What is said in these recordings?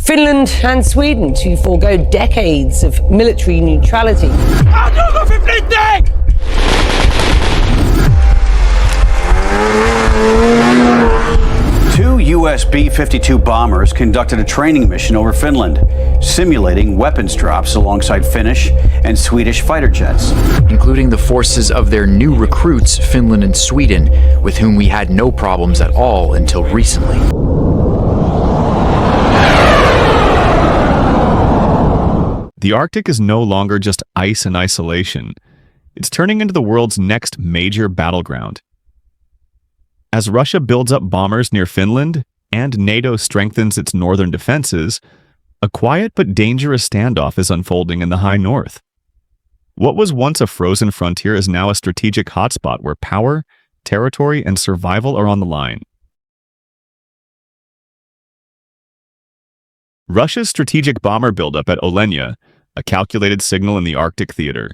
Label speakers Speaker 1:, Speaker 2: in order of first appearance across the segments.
Speaker 1: Finland and Sweden to forego decades of military neutrality.
Speaker 2: Two US B-52 bombers conducted a training mission over Finland, simulating weapons drops alongside Finnish and Swedish fighter jets,
Speaker 3: including the forces of their new recruits, Finland and Sweden, with whom we had no problems at all until recently.
Speaker 4: The Arctic is no longer just ice and isolation. It's turning into the world's next major battleground. As Russia builds up bombers near Finland and NATO strengthens its northern defenses, a quiet but dangerous standoff is unfolding in the high north. What was once a frozen frontier is now a strategic hotspot where power, territory, and survival are on the line. Russia's strategic bomber buildup at Olenia, a calculated signal in the Arctic theater.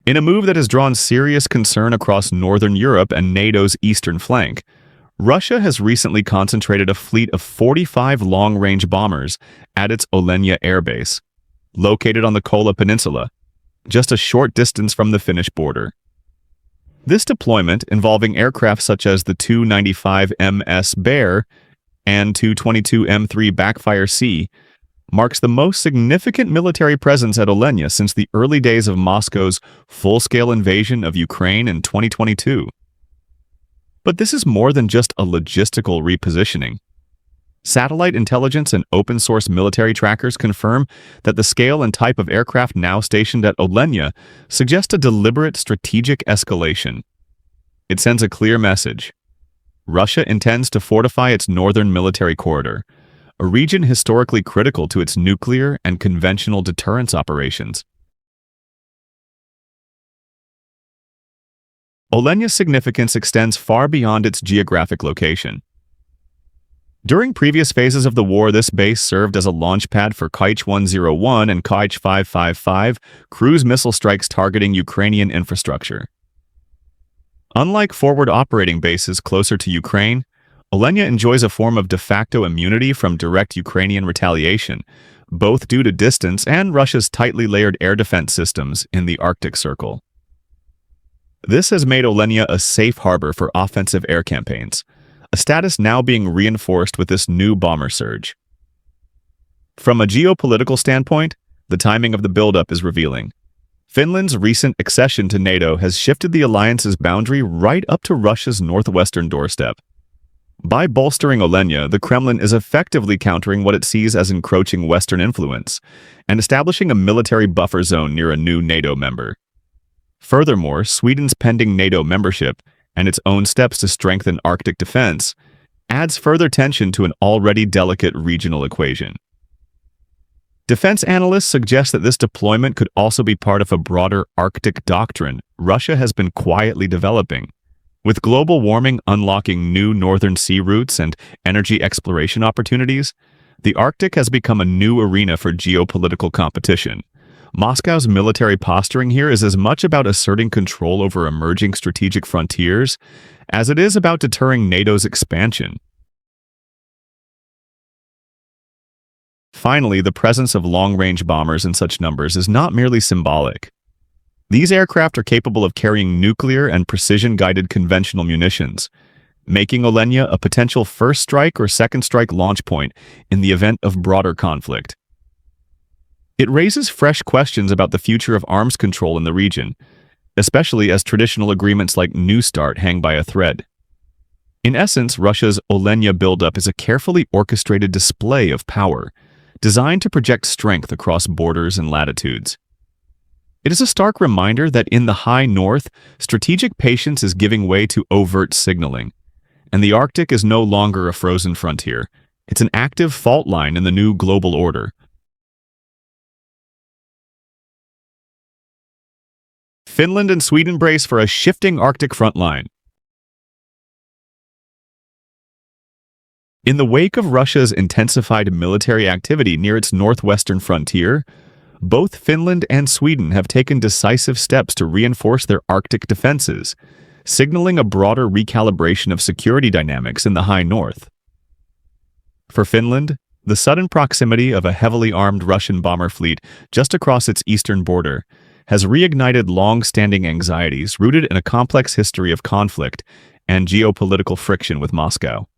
Speaker 4: In a move that has drawn serious concern across northern Europe and NATO's eastern flank, Russia has recently concentrated a fleet of 45 long-range bombers at its Olenia airbase, located on the Kola Peninsula, just a short distance from the Finnish border. This deployment, involving aircraft such as the Tu-95 MS Bear and Tu-22 M3 Backfire C, marks the most significant military presence at Olenia since the early days of Moscow's full-scale invasion of Ukraine in 2022. But this is more than just a logistical repositioning. Satellite intelligence and open-source military trackers confirm that the scale and type of aircraft now stationed at Olenia suggest a deliberate strategic escalation. It sends a clear message. Russia intends to fortify its northern military corridor, a region historically critical to its nuclear and conventional deterrence operations. Olenia's significance extends far beyond its geographic location. During previous phases of the war, this base served as a launch pad for Kych 101 and Kych 555 cruise missile strikes targeting Ukrainian infrastructure. Unlike forward operating bases closer to Ukraine, Olenia enjoys a form of de facto immunity from direct Ukrainian retaliation, both due to distance and Russia's tightly layered air defense systems in the Arctic Circle. This has made Olenia a safe harbor for offensive air campaigns, a status now being reinforced with this new bomber surge. From a geopolitical standpoint, the timing of the buildup is revealing. Finland's recent accession to NATO has shifted the alliance's boundary right up to Russia's northwestern doorstep. By bolstering Olenia, the Kremlin is effectively countering what it sees as encroaching Western influence and establishing a military buffer zone near a new NATO member. Furthermore, Sweden's pending NATO membership and its own steps to strengthen Arctic defense adds further tension to an already delicate regional equation. Defense analysts suggest that this deployment could also be part of a broader Arctic doctrine Russia has been quietly developing. With global warming unlocking new northern sea routes and energy exploration opportunities, the Arctic has become a new arena for geopolitical competition. Moscow's military posturing here is as much about asserting control over emerging strategic frontiers as it is about deterring NATO's expansion. Finally, the presence of long-range bombers in such numbers is not merely symbolic. These aircraft are capable of carrying nuclear and precision-guided conventional munitions, making Olenia a potential first strike or second strike launch point in the event of broader conflict. It raises fresh questions about the future of arms control in the region, especially as traditional agreements like New START hang by a thread. In essence, Russia's Olenia buildup is a carefully orchestrated display of power, designed to project strength across borders and latitudes. It is a stark reminder that in the high north, strategic patience is giving way to overt signaling, and the Arctic is no longer a frozen frontier. It's an active fault line in the new global order. Finland and Sweden brace for a shifting Arctic front line. In the wake of Russia's intensified military activity near its northwestern frontier, both Finland and Sweden have taken decisive steps to reinforce their Arctic defenses, signaling a broader recalibration of security dynamics in the high north. For Finland, the sudden proximity of a heavily armed Russian bomber fleet just across its eastern border has reignited long-standing anxieties rooted in a complex history of conflict and geopolitical friction with Moscow.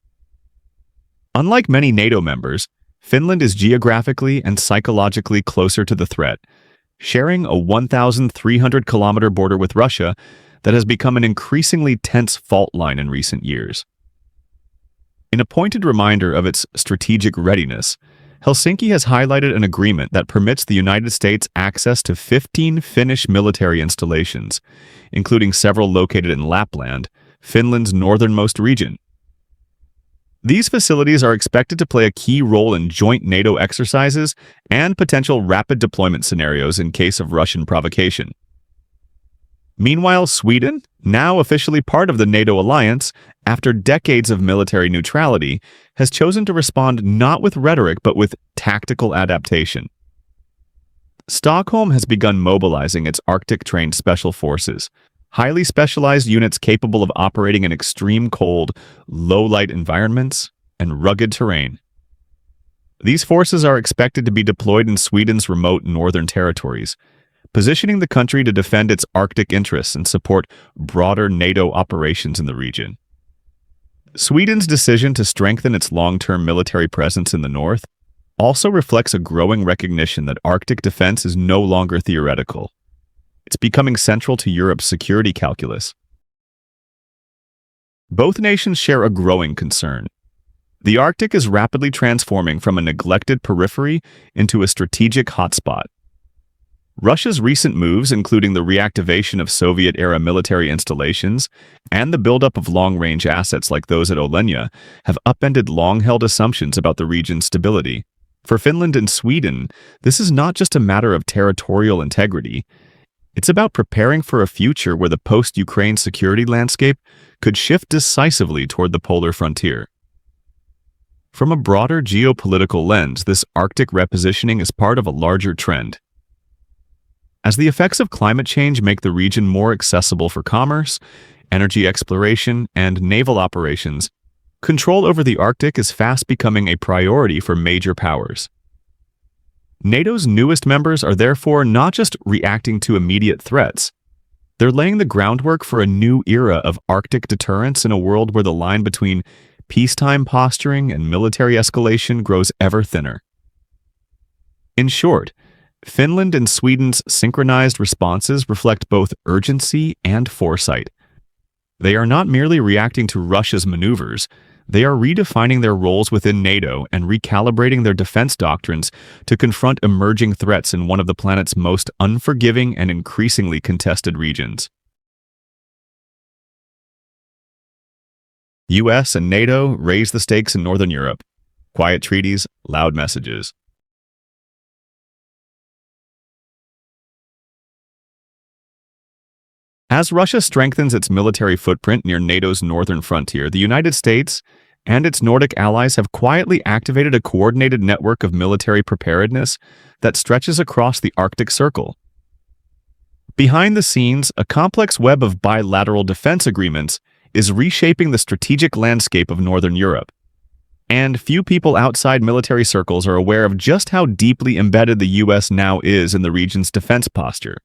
Speaker 4: Unlike many NATO members, Finland is geographically and psychologically closer to the threat, sharing a 1,300-kilometer border with Russia that has become an increasingly tense fault line in recent years. In a pointed reminder of its strategic readiness, Helsinki has highlighted an agreement that permits the United States access to 15 Finnish military installations, including several located in Lapland, Finland's northernmost region. These facilities are expected to play a key role in joint NATO exercises and potential rapid deployment scenarios in case of Russian provocation. Meanwhile, Sweden, now officially part of the NATO alliance, after decades of military neutrality, has chosen to respond not with rhetoric but with tactical adaptation. Stockholm has begun mobilizing its Arctic-trained special forces, highly specialized units capable of operating in extreme cold, low-light environments and rugged terrain. These forces are expected to be deployed in Sweden's remote northern territories, positioning the country to defend its Arctic interests and support broader NATO operations in the region. Sweden's decision to strengthen its long-term military presence in the north also reflects a growing recognition that Arctic defense is no longer theoretical. It's becoming central to Europe's security calculus. Both nations share a growing concern. The Arctic is rapidly transforming from a neglected periphery into a strategic hotspot. Russia's recent moves, including the reactivation of Soviet-era military installations and the buildup of long-range assets like those at Olenia, have upended long-held assumptions about the region's stability. For Finland and Sweden, this is not just a matter of territorial integrity. It's about preparing for a future where the post-Ukraine security landscape could shift decisively toward the polar frontier. From a broader geopolitical lens, this Arctic repositioning is part of a larger trend. As the effects of climate change make the region more accessible for commerce, energy exploration, and naval operations, control over the Arctic is fast becoming a priority for major powers. NATO's newest members are therefore not just reacting to immediate threats. They're laying the groundwork for a new era of Arctic deterrence in a world where the line between peacetime posturing and military escalation grows ever thinner. In short, Finland and Sweden's synchronized responses reflect both urgency and foresight. They are not merely reacting to Russia's maneuvers, they are redefining their roles within NATO and recalibrating their defense doctrines to confront emerging threats in one of the planet's most unforgiving and increasingly contested regions. US and NATO raise the stakes in Northern Europe. Quiet treaties, loud messages. As Russia strengthens its military footprint near NATO's northern frontier, the United States and its Nordic allies have quietly activated a coordinated network of military preparedness that stretches across the Arctic Circle. Behind the scenes, a complex web of bilateral defense agreements is reshaping the strategic landscape of Northern Europe. And few people outside military circles are aware of just how deeply embedded the US now is in the region's defense posture.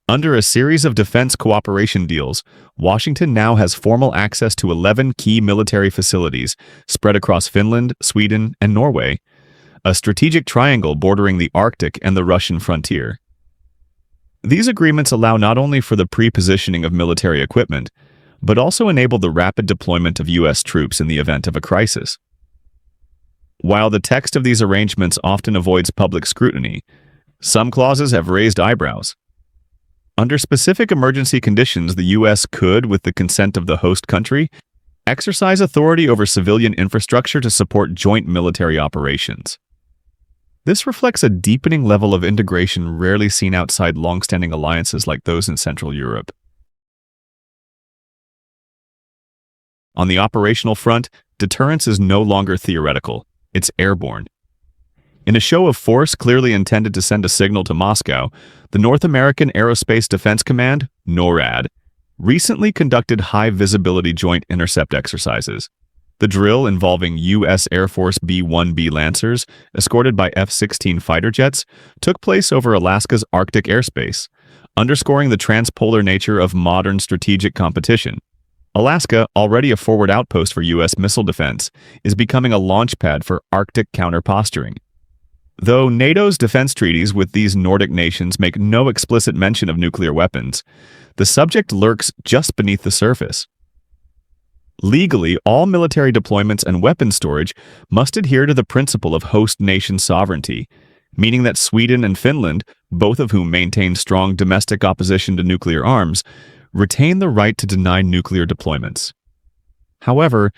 Speaker 4: Under a series of defense cooperation deals, Washington now has formal access to 11 key military facilities spread across Finland, Sweden, and Norway, a strategic triangle bordering the Arctic and the Russian frontier. These agreements allow not only for the pre-positioning of military equipment, but also enable the rapid deployment of U.S. troops in the event of a crisis. While the text of these arrangements often avoids public scrutiny, some clauses have raised eyebrows. Under specific emergency conditions, the U.S. could, with the consent of the host country, exercise authority over civilian infrastructure to support joint military operations. This reflects a deepening level of integration rarely seen outside long-standing alliances like those in Central Europe. On the operational front, deterrence is no longer theoretical, it's airborne. In a show of force clearly intended to send a signal to Moscow, the North American Aerospace Defense Command, NORAD, recently conducted high-visibility joint intercept exercises. The drill, involving U.S. Air Force B-1B Lancers, escorted by F-16 fighter jets, took place over Alaska's Arctic airspace, underscoring the transpolar nature of modern strategic competition. Alaska, already a forward outpost for U.S. missile defense, is becoming a launch pad for Arctic counter-posturing. Though NATO's defense treaties with these Nordic nations make no explicit mention of nuclear weapons, the subject lurks just beneath the surface. Legally, all military deployments and weapon storage must adhere to the principle of host nation sovereignty, meaning that Sweden and Finland, both of whom maintain strong domestic opposition to nuclear arms, retain the right to deny nuclear deployments. However,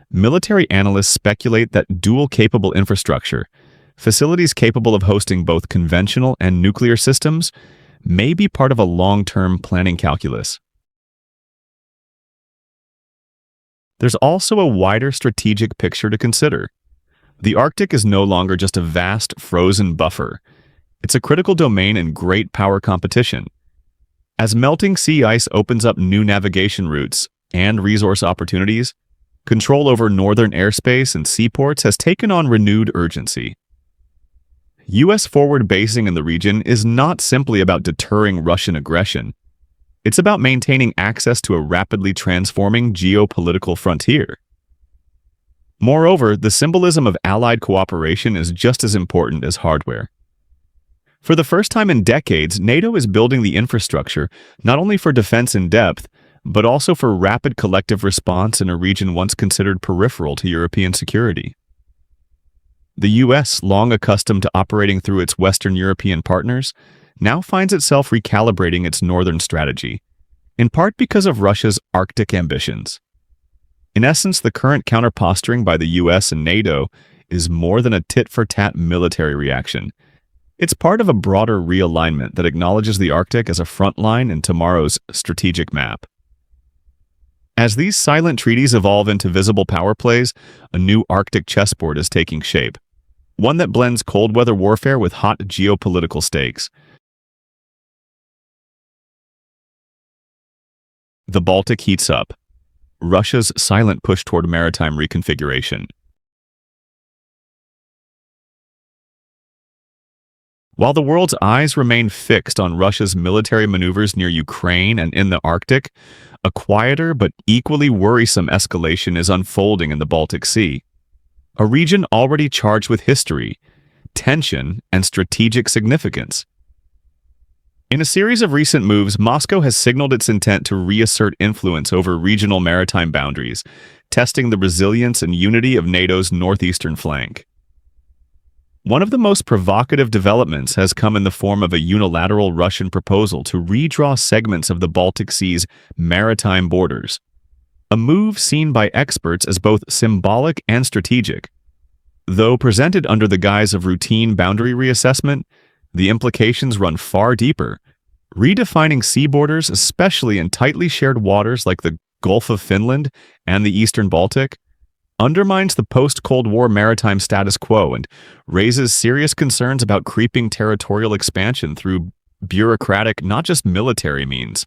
Speaker 4: military analysts speculate that dual-capable infrastructure, facilities capable of hosting both conventional and nuclear systems, may be part of a long-term planning calculus. There's also a wider strategic picture to consider. The Arctic is no longer just a vast, frozen buffer. It's a critical domain in great power competition. As melting sea ice opens up new navigation routes and resource opportunities, control over northern airspace and seaports has taken on renewed urgency. U.S. forward basing in the region is not simply about deterring Russian aggression. It's about maintaining access to a rapidly transforming geopolitical frontier. Moreover, the symbolism of allied cooperation is just as important as hardware. For the first time in decades, NATO is building the infrastructure not only for defense in depth, but also for rapid collective response in a region once considered peripheral to European security. The U.S., long accustomed to operating through its Western European partners, now finds itself recalibrating its northern strategy, in part because of Russia's Arctic ambitions. In essence, the current counter-posturing by the U.S. and NATO is more than a tit-for-tat military reaction. It's part of a broader realignment that acknowledges the Arctic as a front line in tomorrow's strategic map. As these silent treaties evolve into visible power plays, a new Arctic chessboard is taking shape, one that blends cold weather warfare with hot geopolitical stakes. The Baltic heats up. Russia's silent push toward maritime reconfiguration. While the world's eyes remain fixed on Russia's military maneuvers near Ukraine and in the Arctic, a quieter but equally worrisome escalation is unfolding in the Baltic Sea, a region already charged with history, tension, and strategic significance. In a series of recent moves, Moscow has signaled its intent to reassert influence over regional maritime boundaries, testing the resilience and unity of NATO's northeastern flank. One of the most provocative developments has come in the form of a unilateral Russian proposal to redraw segments of the Baltic Sea's maritime borders, a move seen by experts as both symbolic and strategic. Though presented under the guise of routine boundary reassessment, the implications run far deeper. Redefining sea borders, especially in tightly shared waters like the Gulf of Finland and the Eastern Baltic, undermines the post-Cold War maritime status quo and raises serious concerns about creeping territorial expansion through bureaucratic, not just military means.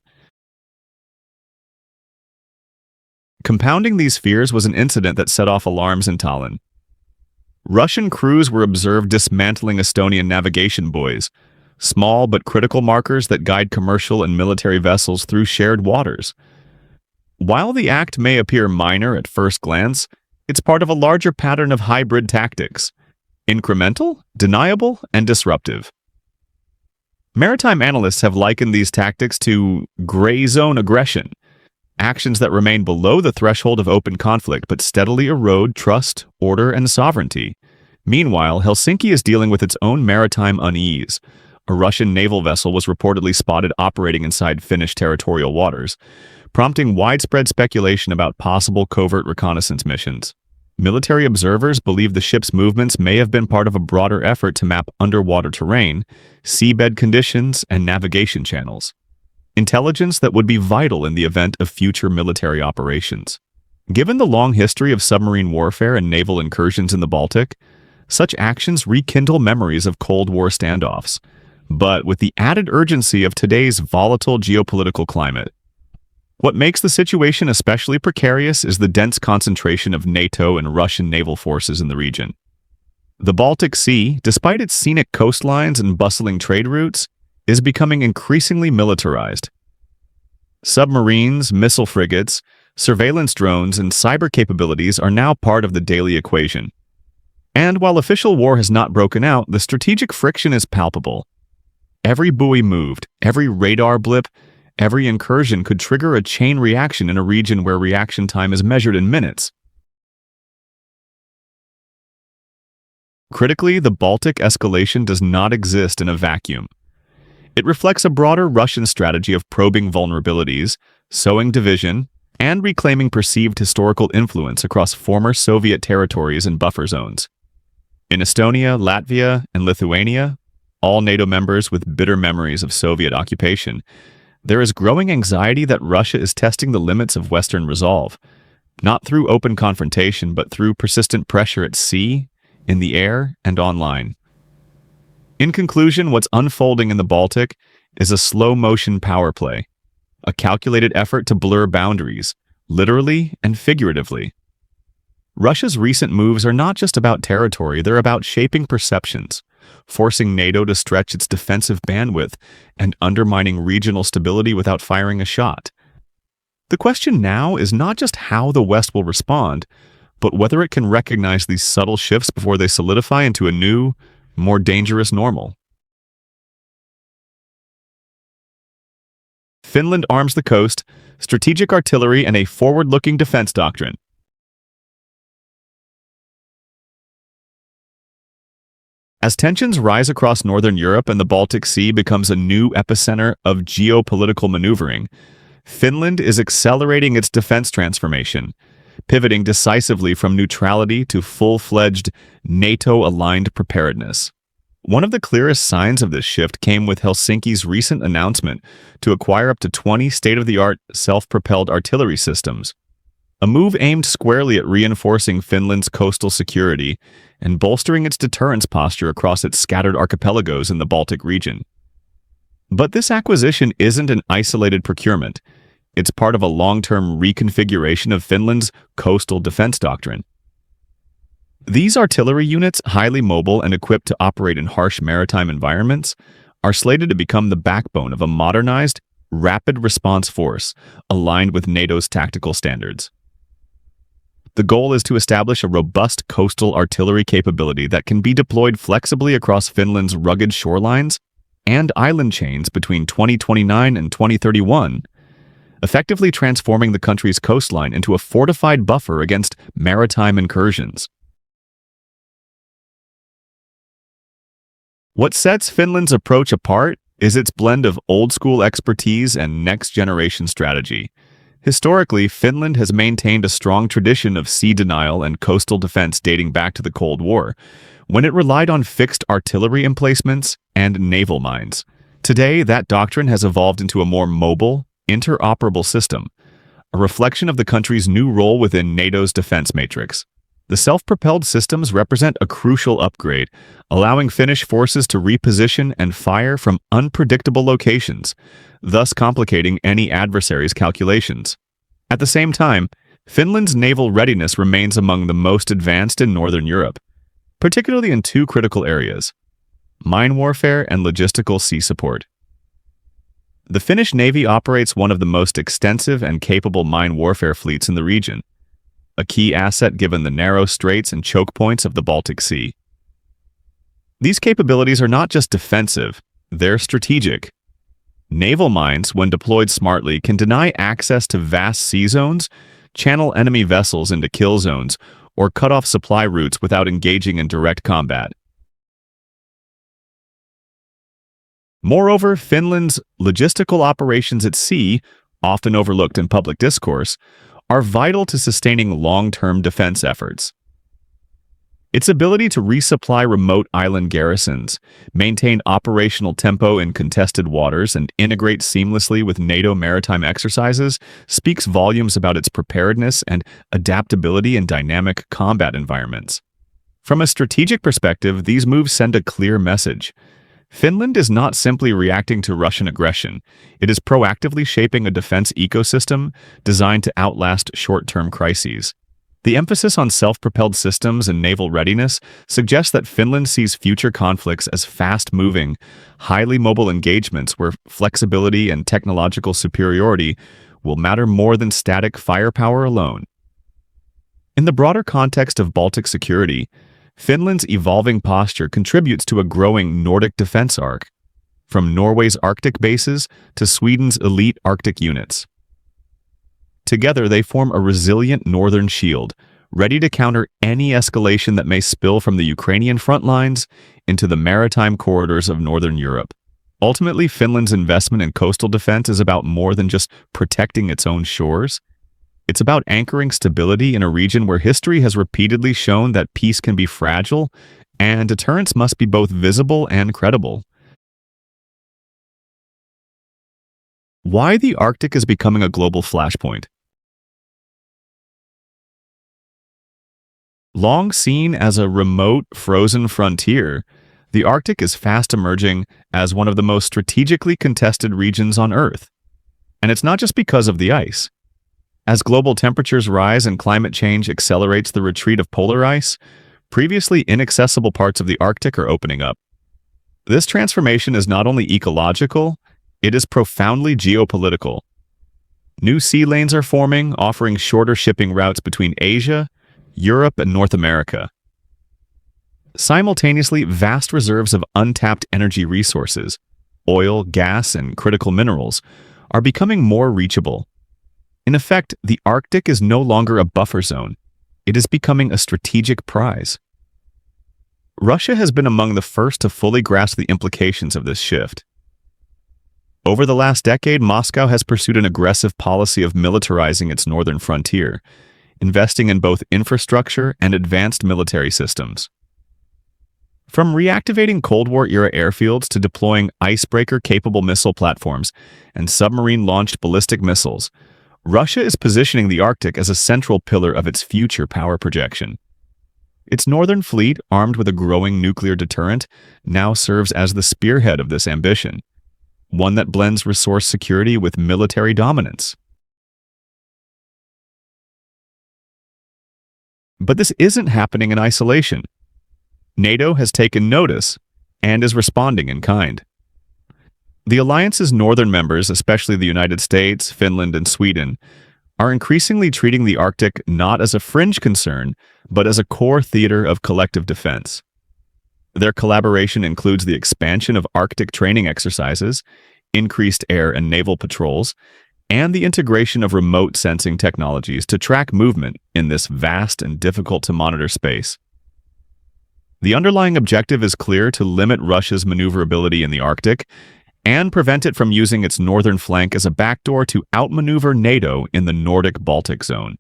Speaker 4: Compounding these fears was an incident that set off alarms in Tallinn. Russian crews were observed dismantling Estonian navigation buoys, small but critical markers that guide commercial and military vessels through shared waters. While the act may appear minor at first glance, it's part of a larger pattern of hybrid tactics: incremental, deniable, and disruptive. Maritime analysts have likened these tactics to gray zone aggression, actions that remain below the threshold of open conflict but steadily erode trust, order, and sovereignty. Meanwhile, Helsinki is dealing with its own maritime unease. A Russian naval vessel was reportedly spotted operating inside Finnish territorial waters, prompting widespread speculation about possible covert reconnaissance missions. Military observers believe the ship's movements may have been part of a broader effort to map underwater terrain, seabed conditions, and navigation channels. Intelligence that would be vital in the event of future military operations. Given the long history of submarine warfare and naval incursions in the Baltic, such actions rekindle memories of Cold War standoffs, but with the added urgency of today's volatile geopolitical climate. What makes the situation especially precarious is the dense concentration of NATO and Russian naval forces in the region. The Baltic Sea, despite its scenic coastlines and bustling trade routes, is becoming increasingly militarized. Submarines, missile frigates, surveillance drones, and cyber capabilities are now part of the daily equation. And while official war has not broken out, the strategic friction is palpable. Every buoy moved, every radar blip, every incursion could trigger a chain reaction in a region where reaction time is measured in minutes. Critically, the Baltic escalation does not exist in a vacuum. It reflects a broader Russian strategy of probing vulnerabilities, sowing division, and reclaiming perceived historical influence across former Soviet territories and buffer zones. In Estonia, Latvia, and Lithuania, all NATO members with bitter memories of Soviet occupation, there is growing anxiety that Russia is testing the limits of Western resolve, not through open confrontation, but through persistent pressure at sea, in the air, and online. In conclusion, what's unfolding in the Baltic is a slow-motion power play, a calculated effort to blur boundaries, literally and figuratively. Russia's recent moves are not just about territory, they're about shaping perceptions, forcing NATO to stretch its defensive bandwidth and undermining regional stability without firing a shot. The question now is not just how the West will respond, but whether it can recognize these subtle shifts before they solidify into a new, more dangerous normal. Finland arms the coast, strategic artillery, and a forward-looking defense doctrine. As tensions rise across Northern Europe and the Baltic Sea becomes a new epicenter of geopolitical maneuvering, Finland is accelerating its defense transformation, pivoting decisively from neutrality to full-fledged NATO-aligned preparedness. One of the clearest signs of this shift came with Helsinki's recent announcement to acquire up to 20 state-of-the-art self-propelled artillery systems, a move aimed squarely at reinforcing Finland's coastal security and bolstering its deterrence posture across its scattered archipelagos in the Baltic region. But this acquisition isn't an isolated procurement. It's part of a long-term reconfiguration of Finland's coastal defense doctrine. These artillery units, highly mobile and equipped to operate in harsh maritime environments, are slated to become the backbone of a modernized, rapid response force aligned with NATO's tactical standards. The goal is to establish a robust coastal artillery capability that can be deployed flexibly across Finland's rugged shorelines and island chains between 2029 and 2031, effectively transforming the country's coastline into a fortified buffer against maritime incursions. What sets Finland's approach apart is its blend of old-school expertise and next-generation strategy. Historically, Finland has maintained a strong tradition of sea denial and coastal defense dating back to the Cold War, when it relied on fixed artillery emplacements and naval mines. Today, that doctrine has evolved into a more mobile, interoperable system, a reflection of the country's new role within NATO's defense matrix. The self-propelled systems represent a crucial upgrade, allowing Finnish forces to reposition and fire from unpredictable locations, thus complicating any adversary's calculations. At the same time, Finland's naval readiness remains among the most advanced in Northern Europe, particularly in two critical areas: mine warfare and logistical sea support. The Finnish Navy operates one of the most extensive and capable mine warfare fleets in the region, a key asset given the narrow straits and choke points of the Baltic Sea. These capabilities are not just defensive, they're strategic. Naval mines, when deployed smartly, can deny access to vast sea zones, channel enemy vessels into kill zones, or cut off supply routes without engaging in direct combat. Moreover, Finland's logistical operations at sea, often overlooked in public discourse, are vital to sustaining long-term defense efforts. Its ability to resupply remote island garrisons, maintain operational tempo in contested waters, and integrate seamlessly with NATO maritime exercises speaks volumes about its preparedness and adaptability in dynamic combat environments. From a strategic perspective, these moves send a clear message. Finland is not simply reacting to Russian aggression. It is proactively shaping a defense ecosystem designed to outlast short-term crises. The emphasis on self-propelled systems and naval readiness suggests that Finland sees future conflicts as fast-moving, highly mobile engagements where flexibility and technological superiority will matter more than static firepower alone. In the broader context of Baltic security, Finland's evolving posture contributes to a growing Nordic defense arc, from Norway's Arctic bases to Sweden's elite Arctic units. Together, they form a resilient northern shield, ready to counter any escalation that may spill from the Ukrainian front lines into the maritime corridors of northern Europe. Ultimately, Finland's investment in coastal defense is about more than just protecting its own shores. It's about anchoring stability in a region where history has repeatedly shown that peace can be fragile and deterrence must be both visible and credible. Why the Arctic is becoming a global flashpoint. Long seen as a remote, frozen frontier, the Arctic is fast emerging as one of the most strategically contested regions on Earth. And it's not just because of the ice. As global temperatures rise and climate change accelerates the retreat of polar ice, previously inaccessible parts of the Arctic are opening up. This transformation is not only ecological, it is profoundly geopolitical. New sea lanes are forming, offering shorter shipping routes between Asia, Europe, and North America. Simultaneously, vast reserves of untapped energy resources, oil, gas, and critical minerals, are becoming more reachable. In effect, the Arctic is no longer a buffer zone. It is becoming a strategic prize. Russia has been among the first to fully grasp the implications of this shift. Over the last decade, Moscow has pursued an aggressive policy of militarizing its northern frontier, investing in both infrastructure and advanced military systems. From reactivating Cold War-era airfields to deploying icebreaker-capable missile platforms and submarine-launched ballistic missiles, Russia is positioning the Arctic as a central pillar of its future power projection. Its northern fleet, armed with a growing nuclear deterrent, now serves as the spearhead of this ambition, one that blends resource security with military dominance. But this isn't happening in isolation. NATO has taken notice and is responding in kind. The alliance's northern members, especially the United States, Finland, and Sweden, are increasingly treating the Arctic not as a fringe concern, but as a core theater of collective defense. Their collaboration includes the expansion of Arctic training exercises, increased air and naval patrols, and the integration of remote sensing technologies to track movement in this vast and difficult-to-monitor space. The underlying objective is clear: to limit Russia's maneuverability in the Arctic and prevent it from using its northern flank as a backdoor to outmaneuver NATO in the Nordic-Baltic zone.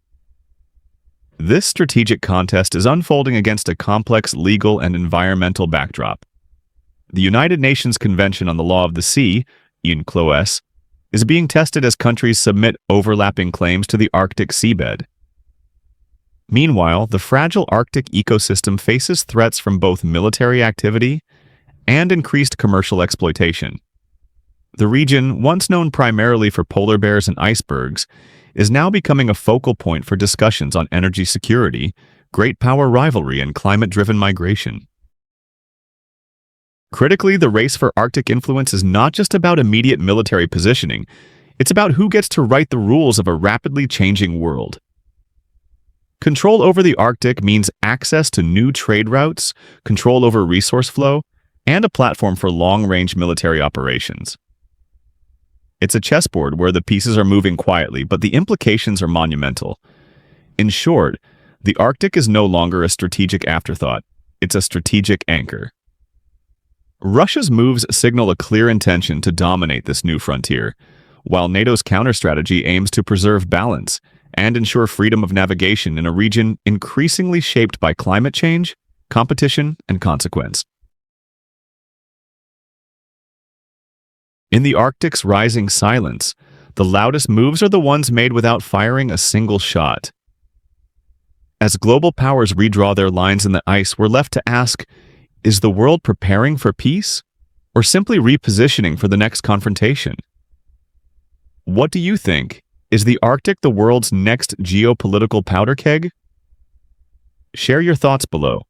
Speaker 4: This strategic contest is unfolding against a complex legal and environmental backdrop. The United Nations Convention on the Law of the Sea, eaglequest, is being tested as countries submit overlapping claims to the Arctic seabed. Meanwhile, the fragile Arctic ecosystem faces threats from both military activity and increased commercial exploitation. The region, once known primarily for polar bears and icebergs, is now becoming a focal point for discussions on energy security, great power rivalry, and climate-driven migration. Critically, the race for Arctic influence is not just about immediate military positioning, it's about who gets to write the rules of a rapidly changing world. Control over the Arctic means access to new trade routes, control over resource flow, and a platform for long-range military operations. It's a chessboard where the pieces are moving quietly, but the implications are monumental. In short, the Arctic is no longer a strategic afterthought, it's a strategic anchor. Russia's moves signal a clear intention to dominate this new frontier, while NATO's counter-strategy aims to preserve balance and ensure freedom of navigation in a region increasingly shaped by climate change, competition, and consequence. In the Arctic's rising silence, the loudest moves are the ones made without firing a single shot. As global powers redraw their lines in the ice, we're left to ask, is the world preparing for peace? or simply repositioning for the next confrontation? What do you think? Is the Arctic the world's next geopolitical powder keg? Share your thoughts below.